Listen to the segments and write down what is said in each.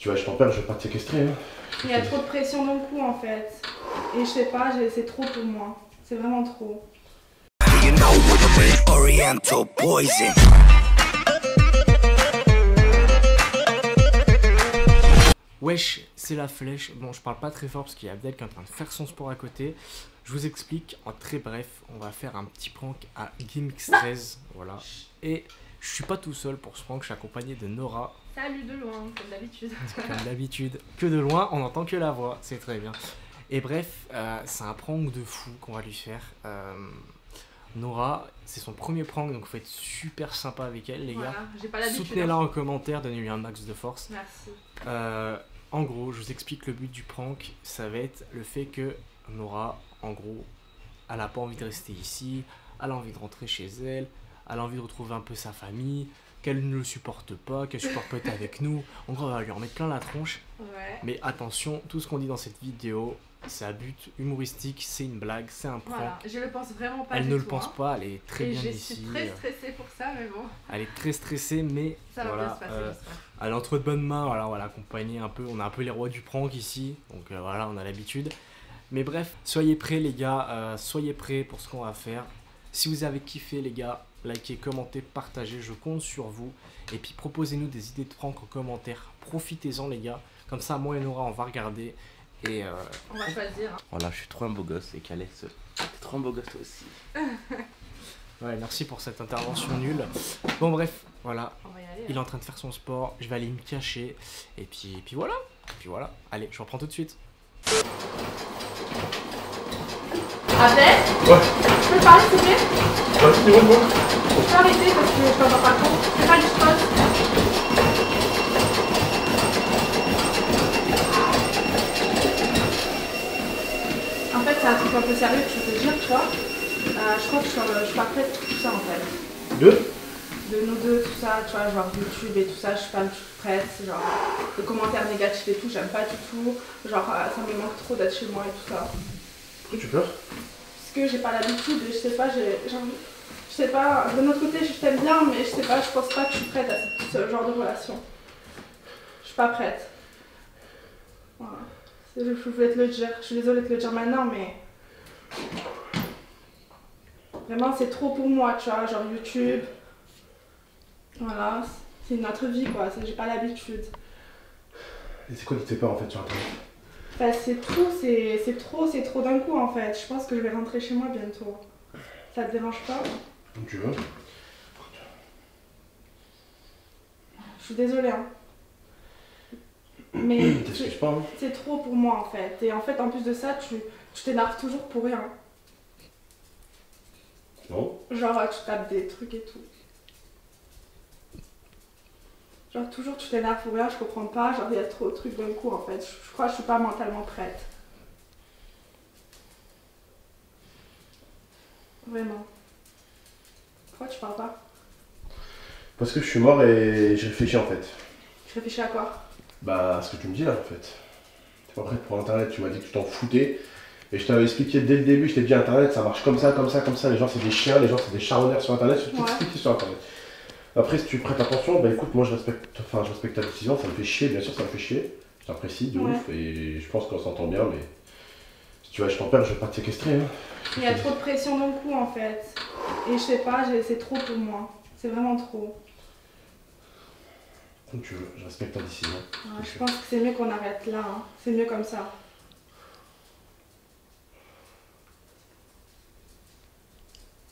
tu vas, je t'en perds, je vais pas te séquestrer. Hein. Il y a trop de pression dans le coup en fait. Et je sais pas, c'est trop pour moi. C'est vraiment trop. Wesh, c'est la flèche. Bon, je parle pas très fort parce qu'il y a Abdel qui est en train de faire son sport à côté. Je vous explique en très bref. On va faire un petit prank à GameX13. Voilà. Et je suis pas tout seul pour ce prank. Je suis accompagné de Nora. Salut de loin, comme d'habitude. Comme d'habitude. Que de loin, on n'entend que la voix. C'est très bien. Et bref, c'est un prank de fou qu'on va lui faire. Nora, c'est son premier prank, donc faut être super sympa avec elle, les gars. J'ai pas l'habitude. Soutenez-la en commentaire, donnez-lui un max de force. Merci. En gros, je vous explique le but du prank. Ça va être le fait que Nora, en gros, elle a pas envie de rester ici, elle a envie de rentrer chez elle, elle a envie de retrouver un peu sa famille, qu'elle ne le supporte pas, qu'elle supporte pas être avec nous. En gros, on va lui en mettre plein la tronche. Ouais. Mais attention, tout ce qu'on dit dans cette vidéo, c'est à but humoristique, c'est une blague, c'est un prank. Voilà, je le pense vraiment pas. Elle du ne tout, le pense pas, elle est très bien je ici. suis très stressée pour ça, mais bon. Elle est très stressée, mais Ça va voilà, bien se passer, j'espère. elle est entre de bonnes mains. Voilà, on va l'accompagner un peu. On a un peu les rois du prank ici, donc voilà, on a l'habitude. Mais bref, soyez prêts les gars, soyez prêts pour ce qu'on va faire. Si vous avez kiffé les gars, likez, commentez, partagez, je compte sur vous. Et puis proposez-nous des idées de prank en commentaire, profitez-en les gars. Comme ça, moi et Nora, on va regarder. Et on va choisir. Voilà, je suis trop un beau gosse et Calès, t'es trop un beau gosse toi aussi. Ouais, merci pour cette intervention nulle. Bon bref, voilà, On va y aller, il est en train de faire son sport, je vais aller me cacher. Et puis voilà, Allez, je reprends tout de suite. Abdel, Ouais. tu peux parler s'il te plaît? Vas-y, dis-moi. Je peux arrêter parce que je t'entends pas trop. C'est pas du spot. En fait, c'est un truc un peu sérieux que je peux te dire, tu vois. Je crois que je suis pas prête pour tout ça en fait. De nous deux, tout ça, tu vois, genre YouTube et tout ça, je suis pas du tout prête. Genre, les commentaires négatifs et tout, j'aime pas du tout. Genre, ça me manque trop d'être chez moi et tout ça. Pourquoi tu pleures? Parce que j'ai pas l'habitude et je sais pas, je sais pas, de notre côté je t'aime bien, mais je sais pas, je pense pas que je suis prête à ce genre de relation. Je suis pas prête. Voilà. Je voulais te le dire, je suis désolée de te le dire maintenant, mais vraiment c'est trop pour moi, tu vois, genre YouTube. Voilà, c'est notre vie quoi, j'ai pas l'habitude. Et c'est quoi qui te fait peur en fait sur internet? Bah, c'est trop d'un coup en fait. Je pense que je vais rentrer chez moi bientôt. Ça te dérange pas? Comme tu veux. Je suis désolée hein. Mais T'excuses pas, hein. c'est trop pour moi en fait. Et en fait en plus de ça, tu t'énerves toujours pour rien. Non. Genre tu tapes des trucs et tout. Genre toujours tu t'énerves pour rien, je comprends pas. Genre il y a trop de trucs d'un coup en fait. Je crois que je suis pas mentalement prête. Vraiment. Pourquoi tu parles pas? Parce que je suis mort et j'ai réfléchi en fait. Tu réfléchis à quoi? Bah, à ce que tu me dis là en fait. T'es pas prête pour internet, tu m'as dit que tu t'en foutais. Et je t'avais expliqué dès le début, je t'ai dit internet ça marche comme ça, comme ça, comme ça. Les gens c'est des chiens, les gens c'est des charronnières sur internet, je t'ai tout expliqué sur internet. Après, si tu prêtes attention, bah écoute, moi je respecte ta décision, ça me fait chier, bien sûr, ça me fait chier. Je t'apprécie de ouf et je pense qu'on s'entend bien, mais si tu vas, je t'en perds, je vais pas te séquestrer. Hein. Il y a trop de pression dans le coup en fait. Et je sais pas, c'est trop pour moi. C'est vraiment trop. Comme tu veux, je respecte ta décision. Ouais, je pense que c'est mieux qu'on arrête là, hein. C'est mieux comme ça.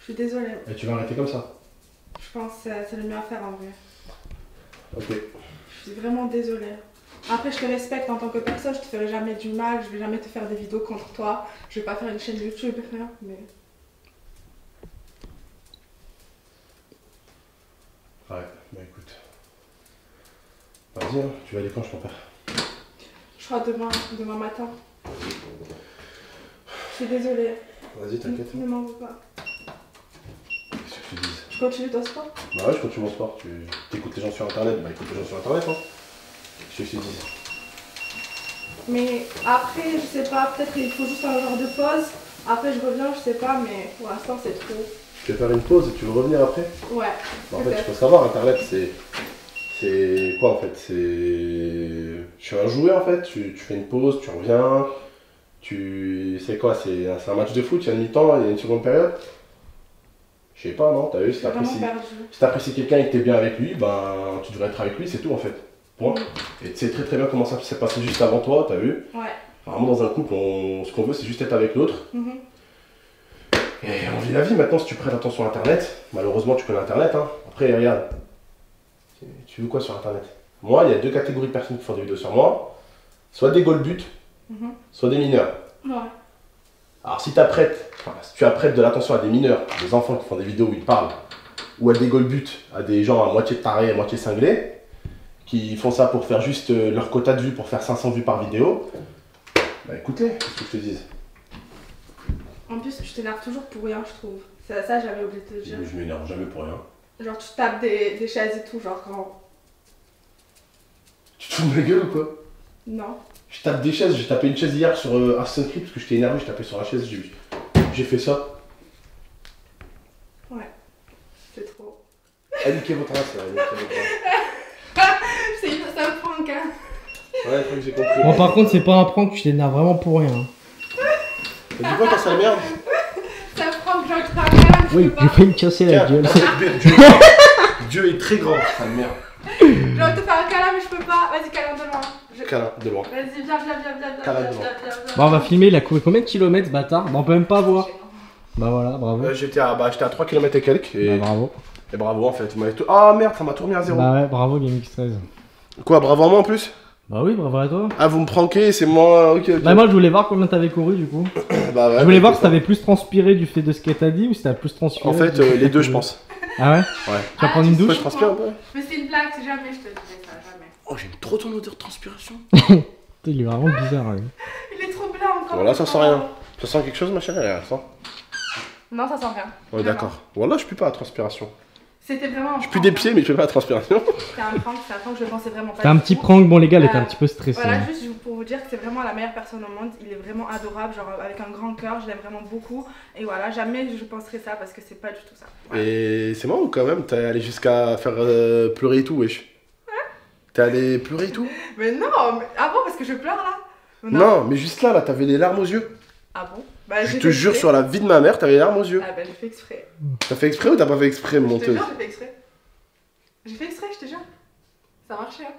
Je suis désolée. Et tu vas arrêter comme ça? Je pense que c'est le mieux à faire en vrai. Ok. Je suis vraiment désolée. Après, je te respecte en tant que personne, je te ferai jamais du mal, je vais jamais te faire des vidéos contre toi. Je vais pas faire une chaîne YouTube, rien, mais... Ouais, bah écoute. Vas-y, hein, tu vas aller quand, je t'en perds? Je crois demain matin. Je suis désolée. Vas-y, t'inquiète. Ne m'en veux pas. Qu'est-ce que tu dises? Tu continues ton sport? Bah ouais, je continue mon sport. Tu écoutes les gens sur internet, bah écoute les gens sur internet, hein. Qu'est-ce que je te dis? Mais après, je sais pas, peut-être il faut juste un genre de pause. Après, je reviens, je sais pas, mais pour l'instant, c'est trop. Tu veux faire une pause et tu veux revenir après? Ouais. Bah, en fait, tu peux savoir, internet, c'est quoi en fait? C'est. Je Tu vas jouer en fait, tu fais une pause, tu reviens, c'est quoi, c'est un match de foot, il y a une mi-temps, il y a une seconde période. Je sais pas, non, t'as vu, si t'apprécies quelqu'un et que t'es bien avec lui, ben tu devrais être avec lui, c'est tout en fait. Point. Et tu sais très très bien comment ça s'est passé juste avant toi, t'as vu. Ouais. Vraiment dans un couple, ce qu'on veut c'est juste être avec l'autre. Et on vit la vie maintenant si tu prêtes attention à internet. Malheureusement tu connais internet, hein. Après regarde, tu veux quoi sur internet? Moi il y a deux catégories de personnes qui font des vidéos sur moi. Soit des goal-buts, soit des mineurs. Ouais. Alors si tu apprêtes de l'attention à des mineurs, des enfants qui font des vidéos où ils parlent, ou à des goal-buts, à des gens à moitié tarés, à moitié cinglés, qui font ça pour faire juste leur quota de vues, pour faire 500 vues par vidéo, bah écoute-les, qu'est-ce que je te dise? En plus, tu t'énerves toujours pour rien, je trouve. Ça, j'avais oublié de te le dire. Je m'énerve jamais pour rien. Genre, tu tapes des chaises et tout, genre quand. Tu te fous de ma gueule ou quoi? Non. Je tape des chaises, j'ai tapé une chaise hier sur Assassin's Creed parce que j'étais énervé, je tapais sur la chaise, j'ai fait ça. Ouais, c'est trop. Niquez votre race, là, C'est un prank, hein. Ouais, je crois que j'ai compris. Bon, par contre, c'est pas un prank, tu t'énerves vraiment pour rien. Mais dis quoi quand ça merde? C'est un prank, genre, tu te rappelles, Oui, j'ai failli me casser la gueule. Dieu est très grand, ça merde. Je vais te faire un câlin, mais je peux pas. Vas-y, câlin de loin. Câlin, de loin. Vas-y, viens. Bon, on va filmer, il a couru combien de kilomètres, ce bâtard? Bah, on peut même pas voir. Bah voilà, bravo. J'étais à 3 km et quelques. Et... Bah, bravo. Et bravo en fait. Ah merde, ça m'a tourné à 0. Bah ouais, bravo GameX13. Quoi, bravo à moi en plus? Bah oui, bravo à toi. Ah, vous me pranquez, c'est moi. Ok. Bah, moi, je voulais voir combien t'avais couru du coup. Bah ouais. Je voulais voir si t'avais plus transpiré du fait de ce qu'elle t'a dit ou si t'as plus transpiré. En fait, les deux, je pense. Ah ouais? Ouais. Tu vas prendre une douche? Ouais, je transpire un peu. Mais c'est une blague, c'est jamais, je te disais ça, jamais. Oh, j'aime trop ton odeur de transpiration. Il est vraiment bizarre. Lui. Il est trop blanc encore. Voilà, ça sent rien. Ça sent quelque chose, ma chérie? Ça sent. Non, ça sent rien. Ouais, d'accord. Voilà, je pue pas la transpiration. C'était vraiment un Je pue des pieds, mais je pue pas la transpiration. C'était un prank, je pensais vraiment pas. C'était un petit prank, bon les gars, elle était un petit peu stressée. Voilà, juste pour vous dire que c'est vraiment la meilleure personne au monde. Il est vraiment adorable, genre avec un grand cœur, je l'aime vraiment beaucoup. Et voilà, jamais je penserais ça parce que c'est pas du tout ça. Voilà. Et c'est marrant quand même, t'es allé jusqu'à faire pleurer et tout, wesh. T'es allé pleurer et tout? Mais non, mais... Ah bon, parce que je pleure là? Non, mais juste là, t'avais les larmes aux yeux. Ah bon? Bah, je te jure sur la vie de ma mère, t'avais les larmes aux yeux. Ah bah j'ai fait exprès. T'as fait exprès ou t'as pas fait exprès, monteuse? Je te jure, j'ai fait exprès. J'ai fait exprès, je te jure. Ça a marché, hein.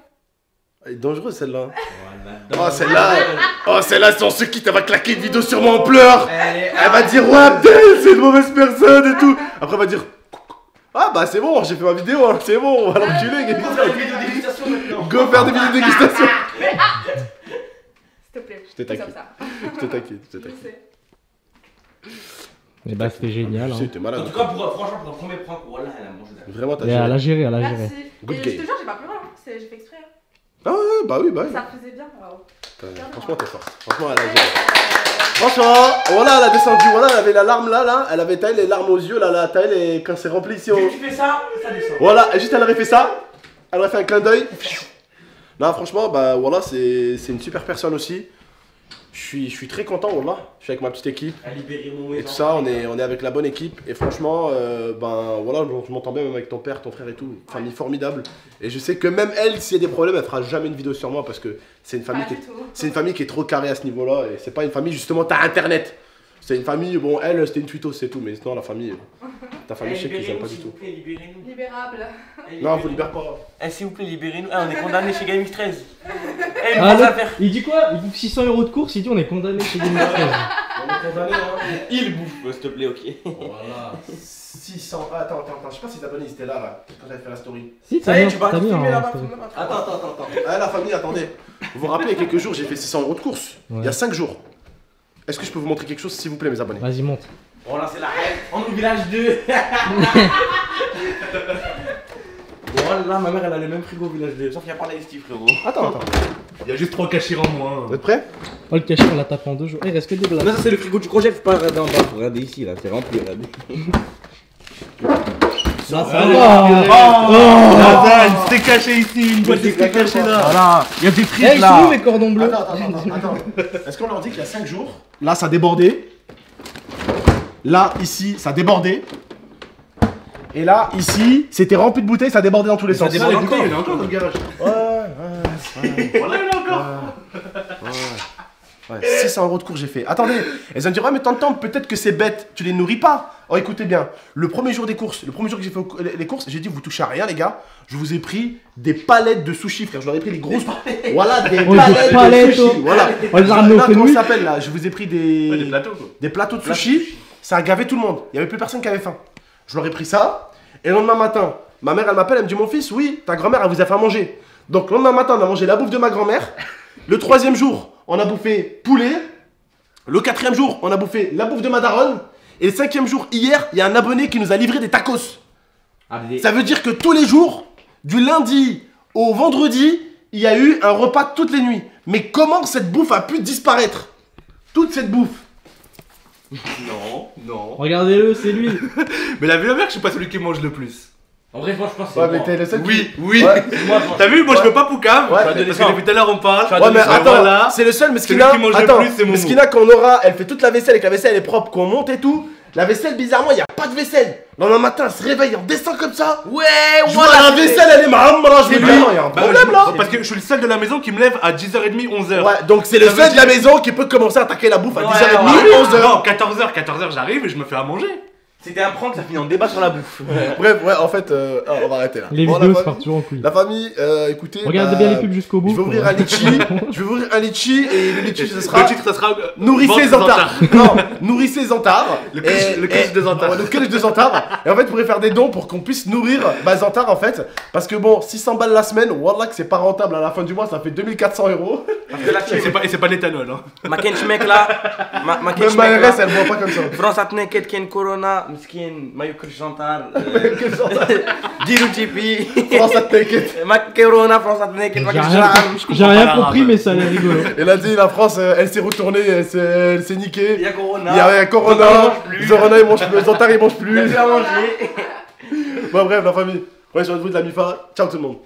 Elle est dangereuse celle-là. Oh celle-là, c'est en ceux qui va claquer une vidéo sur moi en pleurs. Elle va dire ouais Abdel, c'est une mauvaise personne et tout. Après elle va dire ah bah c'est bon, j'ai fait ma vidéo, hein, c'est bon, on va l'enculer. Go faire des vidéos de dégustation maintenant. Go faire des vidéos de dégustation. S'il te plaît. Je t'ai taqué. Je t'ai taqué. Je sais. Et bah c'était génial. Hein. T'es malade. En tout cas, franchement, pour un premier prank, voilà, elle a mangé d'accord. Vraiment, t'as géré. Elle a géré, elle a géré. Merci. Good Et game. je te jure, j'ai pas pleuré, hein. J'ai fait exprès. Ah ouais, bah oui. Ça faisait bien. Wow. Franchement, t'es forte. Franchement, elle a géré. Franchement, voilà, elle a descendu, voilà, elle avait la larme là, elle avait taillé les larmes aux yeux, là, la taille, quand c'est rempli ici. Tu fais ça, ça descend. Voilà, et juste elle aurait fait ça, elle aurait fait un clin d'œil. Non, franchement, bah voilà, c'est une super personne aussi. Je suis très content, voilà. Je suis avec ma petite équipe. Et tout ça, on est avec la bonne équipe. Et franchement, ben voilà, je m'entends bien même avec ton père, ton frère et tout. Une famille formidable. Et je sais que même elle, s'il y a des problèmes, elle fera jamais une vidéo sur moi parce que c'est une famille qui est trop carrée à ce niveau-là. Et c'est pas une famille, justement, t'as internet. C'est une famille, bon, elle, c'était une tweetos, c'est tout. Mais sinon, la famille, ta famille, je sais qu'ils aiment pas du tout. Libérez-nous. Libérable. Non, on vous libère pas. S'il vous plaît, libérez-nous. Ah, on est condamné chez GameX13. Il dit quoi? Il bouffe 600 € de course, il dit on est condamné chez GameX13. On est condamné, hein. Il bouffe, s'il te plaît, ok. Voilà. 600. Attends, je sais pas si t'abonnés, ils étaient là, quand j'avais fait la story. Si, Ça y est, tu vas filmer là-bas. Attends. Ah, la famille, attendez. Vous vous rappelez, il y a quelques jours, j'ai fait 600 € de course. Ouais. Il y a 5 jours. Est-ce que je peux vous montrer quelque chose, s'il vous plaît, mes abonnés? Vas-y, monte. Bon, là, c'est la rêve. On est au village 2. Voilà, ma mère, elle a le même frigo au village 2. Sauf qu'il n'y a pas d'Steve, frérot. Attends. Il y a juste 3 cachets en moins. Vous êtes prêts? Oh, le cachet, on l'a tapé en 2 jours. Eh, reste que des blagues. Non, ça, c'est le frigo du congé. Faut pas regarder en bas. Faut regarder ici, là. C'est rempli, regardez. Ça va. C'était caché ici, une boîte c'était caché là. Voilà, il y a des Eh, frites ils sont là. où mes cordons bleus? Attends. Est-ce qu'on leur dit qu'il y a 5 jours, là, ça débordait. Là, ici, ça débordait. Et là, ici, c'était rempli de bouteilles, ça débordait dans tous les sens. Ça déborde encore, il y en a encore dans le garage. Ouais. Voilà, il y en a encore. Ouais, 600 € de cours j'ai fait. Attendez, elles vont me dire ouais mais tonton, peut-être que c'est bête, tu les nourris pas. Oh écoutez bien, le premier jour des courses, le premier jour que j'ai fait les courses, j'ai dit vous touchez à rien les gars. Je vous ai pris des palettes de sushis frère, je leur ai pris les grosses. Voilà, des palettes de sushis. Voilà. Là, comment ça s'appelle là? Je vous ai pris des plateaux quoi. Des plateaux de sushis, ça a gavé tout le monde. Il y avait plus personne qui avait faim. Je leur ai pris ça, et le lendemain matin, ma mère elle m'appelle, elle me dit mon fils, oui, ta grand-mère elle vous a fait à manger. Donc le lendemain matin, on a mangé la bouffe de ma grand-mère. Le troisième jour, on a bouffé poulet. Le quatrième jour, on a bouffé la bouffe de ma daronne. Et le cinquième jour, hier, il y a un abonné qui nous a livré des tacos. Ça veut dire que tous les jours, du lundi au vendredi, il y a eu un repas toutes les nuits. Mais comment cette bouffe a pu disparaître? Toute cette bouffe. Non. Regardez-le, c'est lui. Mais la mère, je suis pas celui qui mange le plus. En vrai, moi je pense que c'est Ouais, moi. mais t'es le seul Oui. Ouais. T'as vu, moi je veux pas Poucave. Ouais. Parce que depuis tout à l'heure on parle. Ouais mais attends, voilà. c'est le seul mais Celui qui mange le plus, c'est Momo. Skina qu'on aura, elle fait toute la vaisselle et que la vaisselle est propre, qu'on monte et tout. La vaisselle, bizarrement, il n'y a pas de vaisselle. Le lendemain matin, elle se réveille, on descend comme ça. Ouais, Je vois la vaisselle, elle est marrante, je vais lui. Il y a un problème là. Parce que je suis le seul de la maison qui me lève à 10h30, 11h. Ouais, donc c'est le seul de la maison qui peut commencer à attaquer la bouffe à 10h30, 11h. Non, 14h, j'arrive et je me fais à manger. C'était un prank, ça finit en débat sur la bouffe. Bref, ouais, en fait, on va arrêter là. Les Bon, vidéos la se famille- partent toujours en couille. La famille, écoutez. Regardez bien les pubs jusqu'au bout. Je vais ouvrir un litchi. Je vais ouvrir un litchi et le litchi ce sera. Le titre, ça sera. Nourrissez Zantard. Non, nourrissez Zantard. Le collège de Zantard. Ouais, le collège de Zantard. Et en fait, vous pourrez faire des dons pour qu'on puisse nourrir Zantard en fait. Parce que bon, 600 balles la semaine, wallah que c'est pas rentable à la fin du mois, ça fait 2400 €. Parce que là, Et c'est pas l'éthanol. Hein. ma kenchmek là, ma Même kenchmek ma là. RS, elle voit pas comme ça. France atne ketken corona, miskin, mayo krishantar. Diru GP. France, ça te t'inquiète. Ma corona, France atne ket, ma J'ai rien compris, mais ça a l'air rigolo. Elle a dit la France, elle s'est retournée, elle s'est niquée. Il y a corona. Il y a Corona, Zorona il mange plus, Zantard il mange Il y a plus. plus à manger. Bon bref la famille, prenez soin de vous de la MIFA, ciao tout le monde.